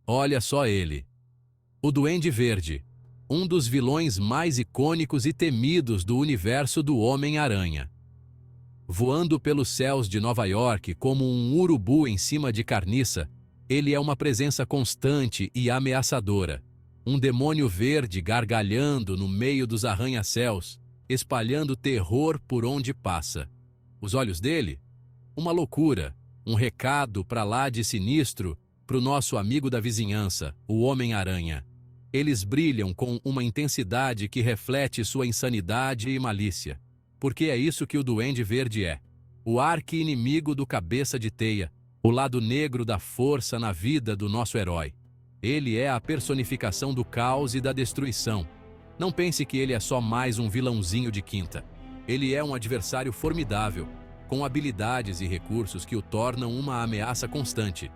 Olha só ele. O Duende Verde, um dos vilões mais icônicos e temidos do universo do Homem-Aranha. Voando pelos céus de Nova York como um urubu em cima de carniça, ele é uma presença constante e ameaçadora. Um demônio verde gargalhando no meio dos arranha-céus, espalhando terror por onde passa. Os olhos dele? Uma loucura, um recado pra lá de sinistro pro nosso amigo da vizinhança, o Homem-Aranha. Eles brilham com uma intensidade que reflete sua insanidade e malícia. Porque é isso que o Duende Verde é. O arqui-inimigo do Cabeça de Teia, o lado negro da força na vida do nosso herói. Ele é a personificação do caos e da destruição. Não pense que ele é só mais um vilãozinho de quinta. Ele é um adversário formidável, com habilidades e recursos que o tornam uma ameaça constante.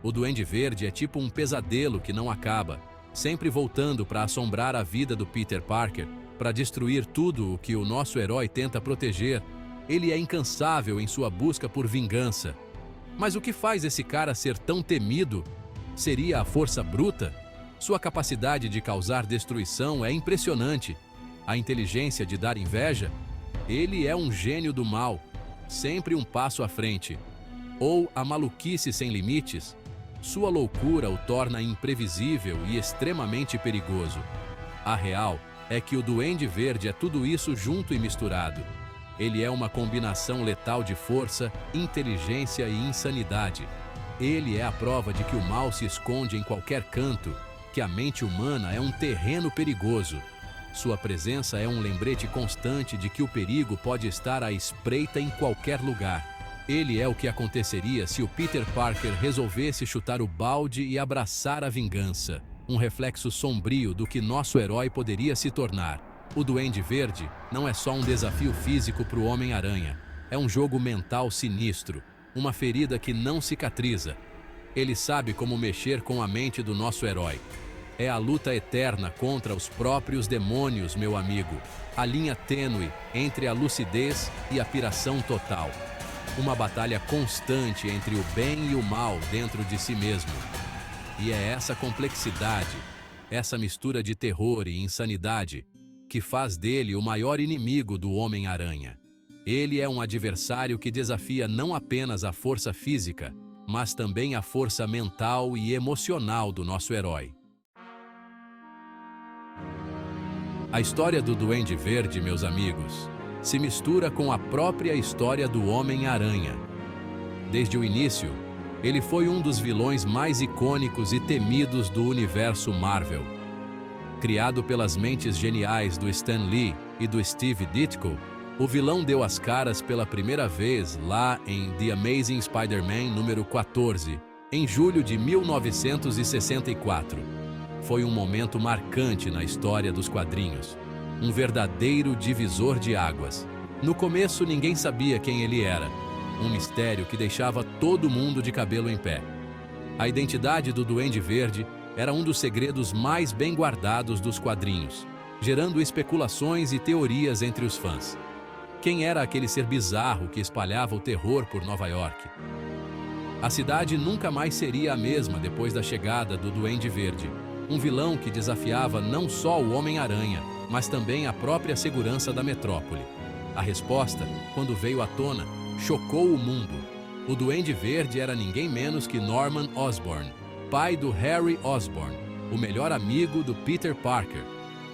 O Duende Verde é tipo um pesadelo que não acaba, sempre voltando para assombrar a vida do Peter Parker, para destruir tudo o que o nosso herói tenta proteger. Ele é incansável em sua busca por vingança. Mas o que faz esse cara ser tão temido? Seria a força bruta? Sua capacidade de causar destruição é impressionante. A inteligência de dar inveja? Ele é um gênio do mal, sempre um passo à frente. Ou a maluquice sem limites? Sua loucura o torna imprevisível e extremamente perigoso. A real é que o Duende Verde é tudo isso junto e misturado. Ele é uma combinação letal de força, inteligência e insanidade. Ele é a prova de que o mal se esconde em qualquer canto, que a mente humana é um terreno perigoso. Sua presença é um lembrete constante de que o perigo pode estar à espreita em qualquer lugar. Ele é o que aconteceria se o Peter Parker resolvesse chutar o balde e abraçar a vingança. Um reflexo sombrio do que nosso herói poderia se tornar. O Duende Verde não é só um desafio físico para o Homem-Aranha. É um jogo mental sinistro, uma ferida que não cicatriza. Ele sabe como mexer com a mente do nosso herói. É a luta eterna contra os próprios demônios, meu amigo. A linha tênue entre a lucidez e a piração total. Uma batalha constante entre o bem e o mal dentro de si mesmo. E é essa complexidade, essa mistura de terror e insanidade, que faz dele o maior inimigo do Homem-Aranha. Ele é um adversário que desafia não apenas a força física, mas também a força mental e emocional do nosso herói. A história do Duende Verde, meus amigos, se mistura com a própria história do Homem-Aranha. Desde o início, ele foi um dos vilões mais icônicos e temidos do universo Marvel. Criado pelas mentes geniais do Stan Lee e do Steve Ditko, o vilão deu as caras pela primeira vez lá em The Amazing Spider-Man número 14, em julho de 1964. Foi um momento marcante na história dos quadrinhos, um verdadeiro divisor de águas. No começo, ninguém sabia quem ele era, um mistério que deixava todo mundo de cabelo em pé. A identidade do Duende Verde era um dos segredos mais bem guardados dos quadrinhos, gerando especulações e teorias entre os fãs. Quem era aquele ser bizarro que espalhava o terror por Nova York? A cidade nunca mais seria a mesma depois da chegada do Duende Verde, um vilão que desafiava não só o Homem-Aranha, mas também a própria segurança da metrópole. A resposta, quando veio à tona, chocou o mundo. O Duende Verde era ninguém menos que Norman Osborn, pai do Harry Osborn, o melhor amigo do Peter Parker.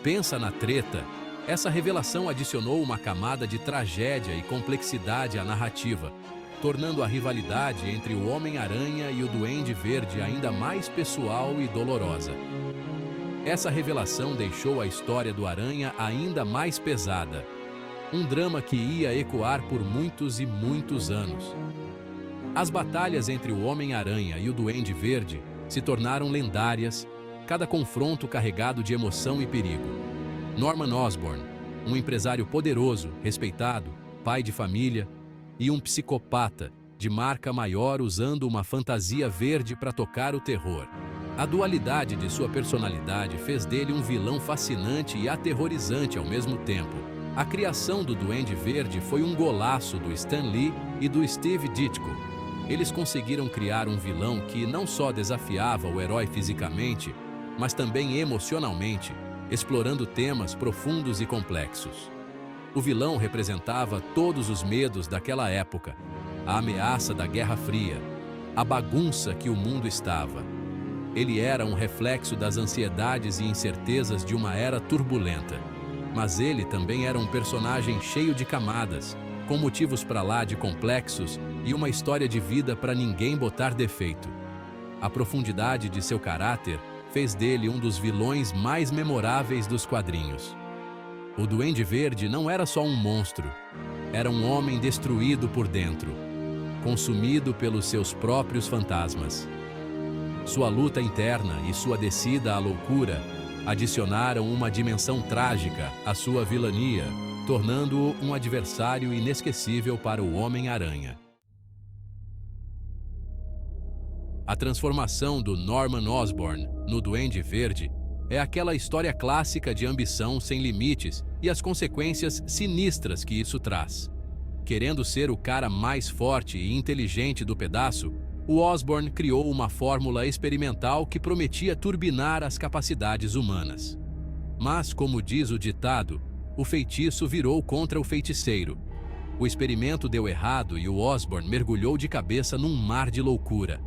Pensa na treta. Essa revelação adicionou uma camada de tragédia e complexidade à narrativa, tornando a rivalidade entre o Homem-Aranha e o Duende Verde ainda mais pessoal e dolorosa. Essa revelação deixou a história do Aranha ainda mais pesada. Um drama que ia ecoar por muitos e muitos anos. As batalhas entre o Homem-Aranha e o Duende Verde se tornaram lendárias, cada confronto carregado de emoção e perigo. Norman Osborn, um empresário poderoso, respeitado, pai de família, e um psicopata, de marca maior usando uma fantasia verde para tocar o terror. A dualidade de sua personalidade fez dele um vilão fascinante e aterrorizante ao mesmo tempo. A criação do Duende Verde foi um golaço do Stan Lee e do Steve Ditko. Eles conseguiram criar um vilão que não só desafiava o herói fisicamente, mas também emocionalmente, explorando temas profundos e complexos. O vilão representava todos os medos daquela época, a ameaça da Guerra Fria, a bagunça que o mundo estava. Ele era um reflexo das ansiedades e incertezas de uma era turbulenta. Mas ele também era um personagem cheio de camadas, com motivos para lá de complexos e uma história de vida para ninguém botar defeito. A profundidade de seu caráter fez dele um dos vilões mais memoráveis dos quadrinhos. O Duende Verde não era só um monstro, era um homem destruído por dentro, consumido pelos seus próprios fantasmas. Sua luta interna e sua descida à loucura adicionaram uma dimensão trágica à sua vilania, tornando-o um adversário inesquecível para o Homem-Aranha. A transformação do Norman Osborn no Duende Verde é aquela história clássica de ambição sem limites e as consequências sinistras que isso traz. Querendo ser o cara mais forte e inteligente do pedaço, o Osborn criou uma fórmula experimental que prometia turbinar as capacidades humanas. Mas, como diz o ditado, o feitiço virou contra o feiticeiro. O experimento deu errado e o Osborn mergulhou de cabeça num mar de loucura.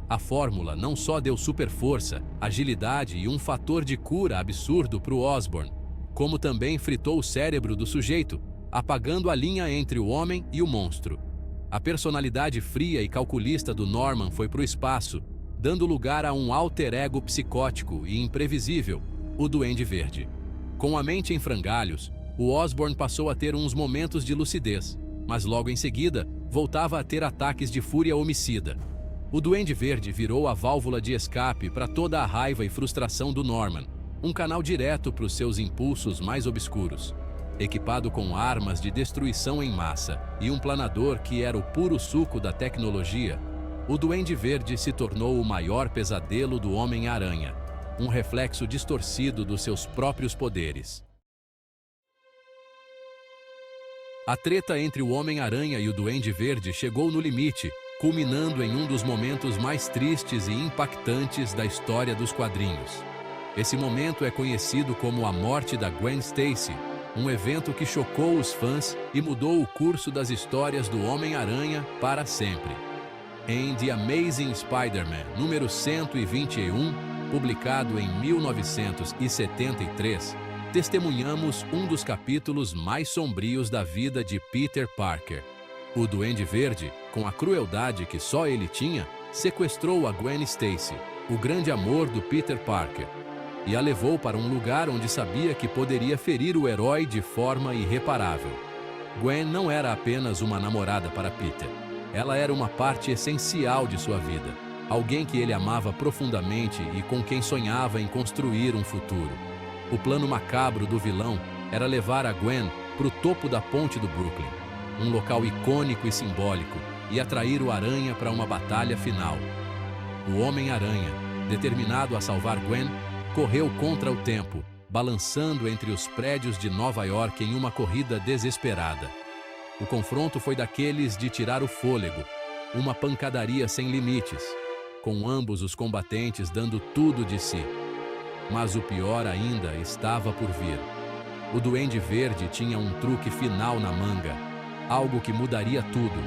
A fórmula não só deu super força, agilidade e um fator de cura absurdo para o Osborn, como também fritou o cérebro do sujeito, apagando a linha entre o homem e o monstro. A personalidade fria e calculista do Norman foi para o espaço, dando lugar a um alter ego psicótico e imprevisível, o Duende Verde. Com a mente em frangalhos, o Osborn passou a ter uns momentos de lucidez, mas logo em seguida voltava a ter ataques de fúria homicida. O Duende Verde virou a válvula de escape para toda a raiva e frustração do Norman, um canal direto para os seus impulsos mais obscuros. Equipado com armas de destruição em massa e um planador que era o puro suco da tecnologia, o Duende Verde se tornou o maior pesadelo do Homem-Aranha, um reflexo distorcido dos seus próprios poderes. A treta entre o Homem-Aranha e o Duende Verde chegou no limite, culminando em um dos momentos mais tristes e impactantes da história dos quadrinhos. Esse momento é conhecido como a morte da Gwen Stacy, um evento que chocou os fãs e mudou o curso das histórias do Homem-Aranha para sempre. Em The Amazing Spider-Man, número 121, publicado em 1973, testemunhamos um dos capítulos mais sombrios da vida de Peter Parker. O Duende Verde, com a crueldade que só ele tinha, sequestrou a Gwen Stacy, o grande amor do Peter Parker, e a levou para um lugar onde sabia que poderia ferir o herói de forma irreparável. Gwen não era apenas uma namorada para Peter. Ela era uma parte essencial de sua vida, alguém que ele amava profundamente e com quem sonhava em construir um futuro. O plano macabro do vilão era levar a Gwen para o topo da ponte do Brooklyn, um local icônico e simbólico, e atrair o Aranha para uma batalha final. O Homem-Aranha, determinado a salvar Gwen, correu contra o tempo, balançando entre os prédios de Nova York em uma corrida desesperada. O confronto foi daqueles de tirar o fôlego, uma pancadaria sem limites, com ambos os combatentes dando tudo de si. Mas o pior ainda estava por vir. O Duende Verde tinha um truque final na manga, algo que mudaria tudo.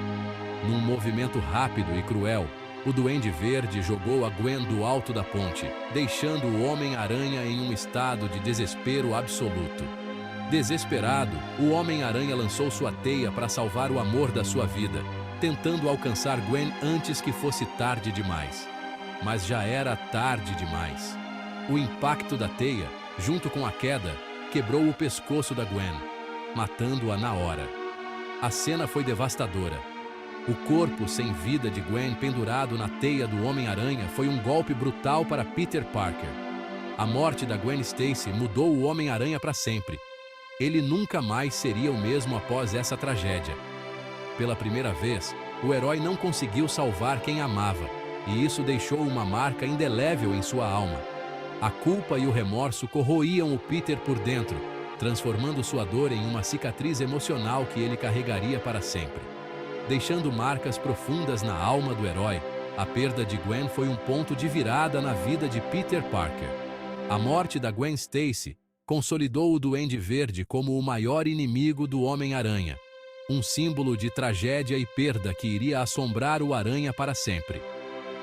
Num movimento rápido e cruel, o Duende Verde jogou a Gwen do alto da ponte, deixando o Homem-Aranha em um estado de desespero absoluto. Desesperado, o Homem-Aranha lançou sua teia para salvar o amor da sua vida, tentando alcançar Gwen antes que fosse tarde demais. Mas já era tarde demais. O impacto da teia, junto com a queda, quebrou o pescoço da Gwen, matando-a na hora. A cena foi devastadora. O corpo sem vida de Gwen pendurado na teia do Homem-Aranha foi um golpe brutal para Peter Parker. A morte da Gwen Stacy mudou o Homem-Aranha para sempre. Ele nunca mais seria o mesmo após essa tragédia. Pela primeira vez, o herói não conseguiu salvar quem amava, e isso deixou uma marca indelével em sua alma. A culpa e o remorso corroíam o Peter por dentro, transformando sua dor em uma cicatriz emocional que ele carregaria para sempre. deixando marcas profundas na alma do herói. A perda de Gwen foi um ponto de virada na vida de Peter Parker. A morte da Gwen Stacy consolidou o Duende Verde como o maior inimigo do Homem-Aranha, um símbolo de tragédia e perda que iria assombrar o Aranha para sempre.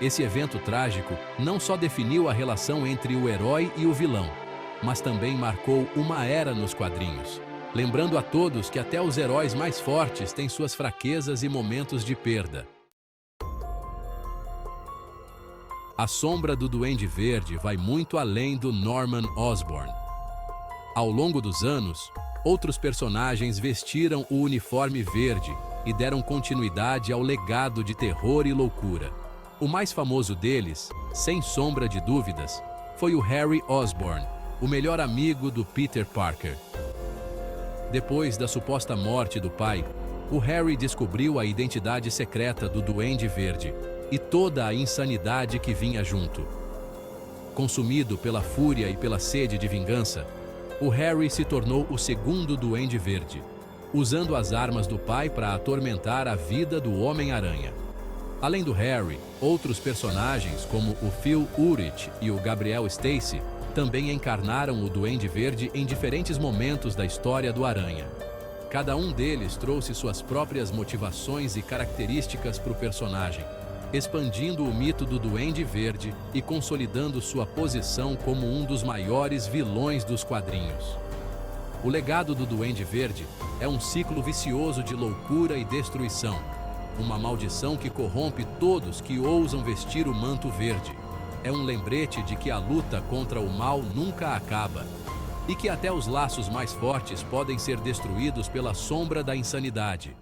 Esse evento trágico não só definiu a relação entre o herói e o vilão, mas também marcou uma era nos quadrinhos, lembrando a todos que até os heróis mais fortes têm suas fraquezas e momentos de perda. A sombra do Duende Verde vai muito além do Norman Osborn. Ao longo dos anos, outros personagens vestiram o uniforme verde e deram continuidade ao legado de terror e loucura. O mais famoso deles, sem sombra de dúvidas, foi o Harry Osborn, o melhor amigo do Peter Parker. Depois da suposta morte do pai, o Harry descobriu a identidade secreta do Duende Verde e toda a insanidade que vinha junto. Consumido pela fúria e pela sede de vingança, o Harry se tornou o segundo Duende Verde, usando as armas do pai para atormentar a vida do Homem-Aranha. Além do Harry, outros personagens como o Phil Urich e o Gabriel Stacy também encarnaram o Duende Verde em diferentes momentos da história do Aranha. Cada um deles trouxe suas próprias motivações e características para o personagem, expandindo o mito do Duende Verde e consolidando sua posição como um dos maiores vilões dos quadrinhos. O legado do Duende Verde é um ciclo vicioso de loucura e destruição, uma maldição que corrompe todos que ousam vestir o manto verde. É um lembrete de que a luta contra o mal nunca acaba e que até os laços mais fortes podem ser destruídos pela sombra da insanidade.